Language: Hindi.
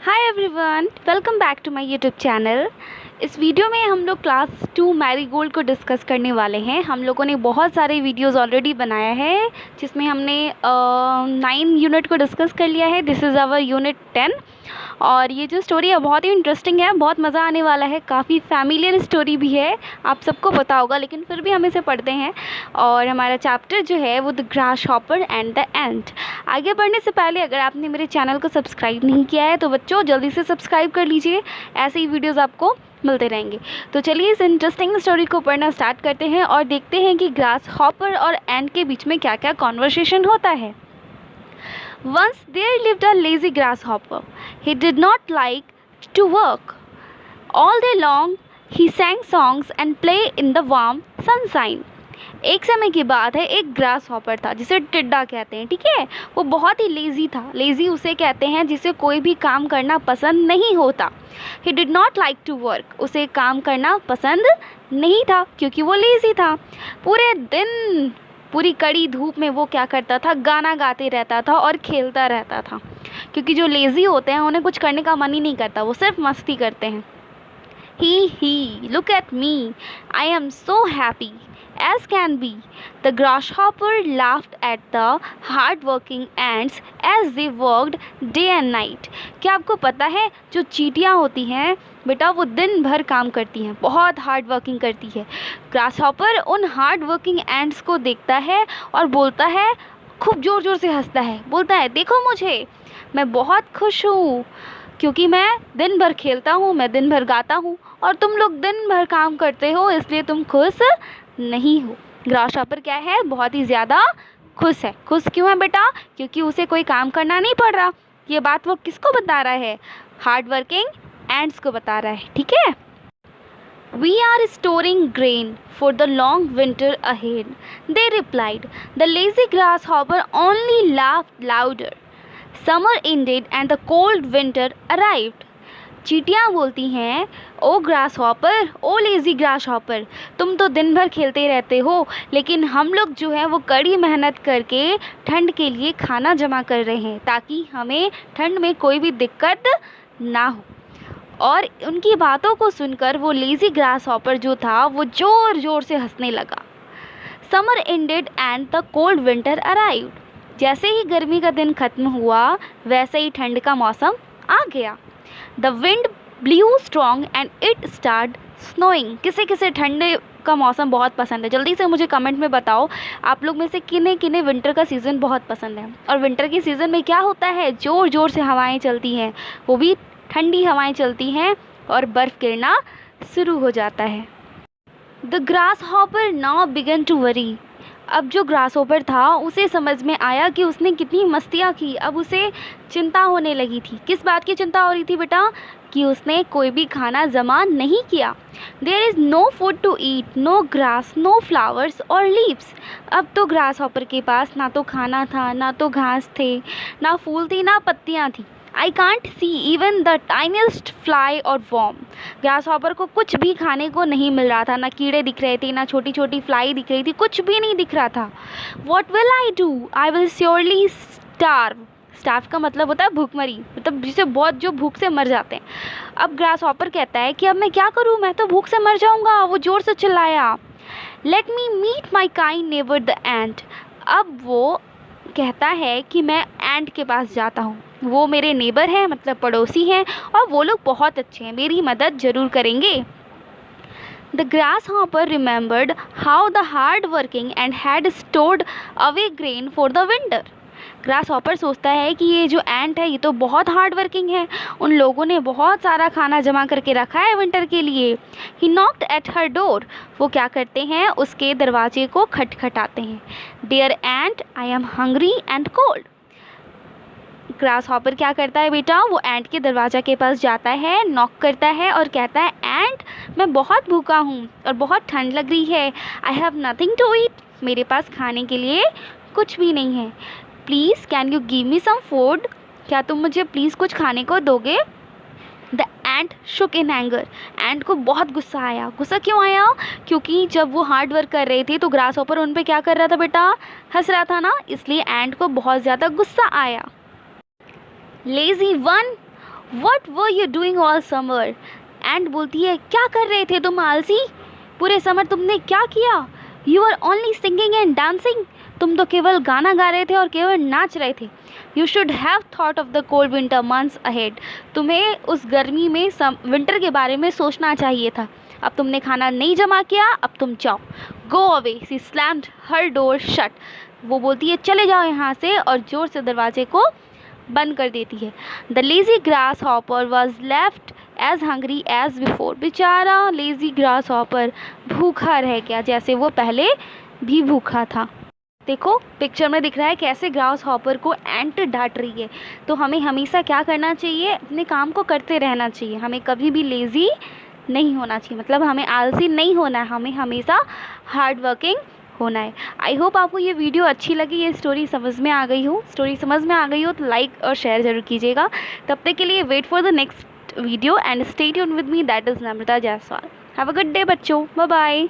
Hi everyone, welcome back to my YouTube channel. इस वीडियो में हम लोग क्लास 2 मैरीगोल्ड को डिस्कस करने वाले हैं। हम लोगों ने बहुत सारे वीडियोस ऑलरेडी बनाया है जिसमें हमने 9 यूनिट को डिस्कस कर लिया है। दिस इज़ आवर यूनिट 10 और ये जो स्टोरी है बहुत ही इंटरेस्टिंग है, बहुत मज़ा आने वाला है। काफ़ी फैमिलियर स्टोरी भी है, आप सबको पता होगा, लेकिन फिर भी हम इसे पढ़ते हैं। और हमारा चैप्टर जो है वो the grasshopper and the ant. आगे बढ़ने से पहले अगर आपने मेरे चैनल को सब्सक्राइब नहीं किया है तो बच्चों जल्दी से सब्सक्राइब कर लीजिए, ऐसे ही वीडियोज़ आपको मिलते रहेंगे। तो चलिए इस इंटरेस्टिंग स्टोरी को पढ़ना स्टार्ट करते हैं और देखते हैं कि ग्रास हॉपर और एंट के बीच में क्या क्या कॉन्वर्सेशन होता है। Once there lived a lazy grasshopper. He did not like to work. All day long he sang songs and played in the warm sunshine. एक समय की बात है, एक ग्रास हॉपर था जिसे टिड्डा कहते हैं, ठीक है। वो बहुत ही लेज़ी था। लेज़ी उसे कहते हैं जिसे कोई भी काम करना पसंद नहीं होता। He did not like to work, उसे काम करना पसंद नहीं था क्योंकि वो लेज़ी था। पूरे दिन पूरी कड़ी धूप में वो क्या करता था, गाना गाते रहता था और खेलता रहता था, क्योंकि जो लेज़ी होते हैं उन्हें कुछ करने का मन ही नहीं करता, वो सिर्फ मस्ती करते हैं। He look at me, I am so happy as can be. The grasshopper laughed at the hard-working ants as they worked day and night. क्या आपको पता है जो चींटियाँ होती हैं बेटा वो दिन भर काम करती हैं, बहुत हार्ड वर्किंग करती है। ग्रासहॉपर उन हार्ड वर्किंग एंट्स को देखता है और बोलता है, खूब ज़ोर ज़ोर से हंसता है, बोलता है, देखो मुझे, मैं बहुत खुश हूँ क्योंकि मैं दिन भर खेलता हूँ, मैं दिन भर गाता हूँ और तुम लोग दिन भर काम करते हो, इसलिए तुम खुश नहीं हो। ग्रासहॉपर क्या है, बहुत ही ज़्यादा खुश है। खुश क्यों है बेटा? क्योंकि उसे कोई काम करना नहीं पड़ रहा। ये बात वो किसको बता रहा है? हार्ड वर्किंग एंट्स को बता रहा है, ठीक है। We are storing grain for the long winter ahead, they replied. The lazy grasshopper only laughed louder. Summer ended and the cold winter arrived. चींटियाँ बोलती हैं, ओ ग्रास हॉपर, ओ लेज़ी ग्रास हॉपर, तुम तो दिन भर खेलते रहते हो, लेकिन हम लोग जो है वो कड़ी मेहनत करके ठंड के लिए खाना जमा कर रहे हैं ताकि हमें ठंड में कोई भी दिक्कत ना हो। और उनकी बातों को सुनकर वो लेज़ी ग्रास हॉपर जो था वो ज़ोर ज़ोर से हंसने लगा। Summer ended and the cold winter arrived. जैसे ही गर्मी का दिन खत्म हुआ वैसे ही ठंड का मौसम आ गया। The wind blew strong and it started snowing. किसे किसे ठंड का मौसम बहुत पसंद है, जल्दी से मुझे कमेंट में बताओ। आप लोग में से किन्हें किन्हें विंटर का सीज़न बहुत पसंद है। और विंटर के सीज़न में क्या होता है, ज़ोर ज़ोर से हवाएं चलती हैं, वो भी ठंडी हवाएं चलती हैं और बर्फ़ गिरना शुरू हो जाता है। The grasshopper now began to worry. अब जो ग्रासहॉपर था उसे समझ में आया कि उसने कितनी मस्तियाँ की। अब उसे चिंता होने लगी थी। किस बात की चिंता हो रही थी बेटा? कि उसने कोई भी खाना जमा नहीं किया। There is no food to eat, no grass, no flowers और लीव्स। अब तो ग्रासहॉपर के पास ना तो खाना था, ना तो घास थे, ना फूल थी, ना पत्तियाँ थी। I can't see even the tiniest fly और वॉर्म। ग्रासहॉपर को कुछ भी खाने को नहीं मिल रहा था, ना कीड़े दिख रहे थे, ना छोटी छोटी फ्लाई दिख रही थी, कुछ भी नहीं दिख रहा था। What will I do? I will surely starve. Starve का मतलब होता है भूखमरी, मतलब जिसे बहुत जो भूख से मर जाते हैं। अब ग्रासहॉपर कहता है कि अब मैं क्या करूँ, मैं तो भूख से मर जाऊँगा। वो ज़ोर से चिल्लाया। Let me meet my kind neighbour the ant. अब वो कहता है कि मैं एंट के पास जाता हूँ, वो मेरे नेबर हैं, मतलब पड़ोसी हैं, और वो लोग बहुत अच्छे हैं, मेरी मदद ज़रूर करेंगे। The grasshopper remembered how the hard working and had stored away grain for the winter. Grasshopper सोचता है कि ये जो एंट है ये तो बहुत हार्ड वर्किंग है, उन लोगों ने बहुत सारा खाना जमा करके रखा है विंटर के लिए। He knocked at her door. वो क्या करते हैं, उसके दरवाजे को खटखटाते हैं। Dear ant, I am hungry and cold. Grasshopper क्या करता है बेटा, वो एंट के दरवाज़ा के पास जाता है, नॉक करता है और कहता है, एंट, मैं बहुत भूखा हूँ और बहुत ठंड लग रही है। I have nothing to eat. मेरे पास खाने के लिए कुछ भी नहीं है। Please can you give me some food. क्या तुम मुझे प्लीज़ कुछ खाने को दोगे? The ant Shuk in anger. एंट को बहुत गुस्सा आया। गुस्सा क्यों आया? क्योंकि जब वो हार्ड वर्क कर रहे थे तो ग्रासहॉपर उन पे क्या कर रहा था बेटा, हंस रहा था ना, इसलिए एंट को बहुत ज़्यादा गुस्सा आया। Lazy one, what were you doing all summer. And बोलती है क्या कर रहे थे तुम आलसी, पूरे समर तुमने क्या किया। You are only singing and dancing, तुम तो केवल गाना गा रहे थे और केवल नाच रहे थे। You should have thought of the cold winter months ahead, तुम्हें उस गर्मी में विंटर के बारे में सोचना चाहिए था। अब तुमने खाना नहीं जमा किया, अब तुम जाओ, गो अवे। सी स्लैम्ड हर डोर शट, वो बोलती है चले जाओ यहाँ से, और ज़ोर से दरवाजे को बंद कर देती है। The lazy grasshopper was left as hungry as before, बेचारा लेज़ी ग्रास हॉपर भूखा रह गया जैसे वो पहले भी भूखा था। देखो पिक्चर में दिख रहा है कैसे ग्रास हॉपर को एंट डांट रही है। तो हमें हमेशा क्या करना चाहिए, अपने काम को करते रहना चाहिए, हमें कभी भी लेज़ी नहीं होना चाहिए, मतलब हमें आलसी नहीं होना है, हमें हमेशा हार्ड वर्किंग होना है। आई होप आपको ये वीडियो अच्छी लगी, ये स्टोरी समझ में आ गई हो। स्टोरी समझ में आ गई हो तो लाइक और शेयर ज़रूर कीजिएगा। तब तक के लिए wait for the next video and stay tuned with me, that is Namrata Jaiswal. Have a good day बच्चों, बाय बाय।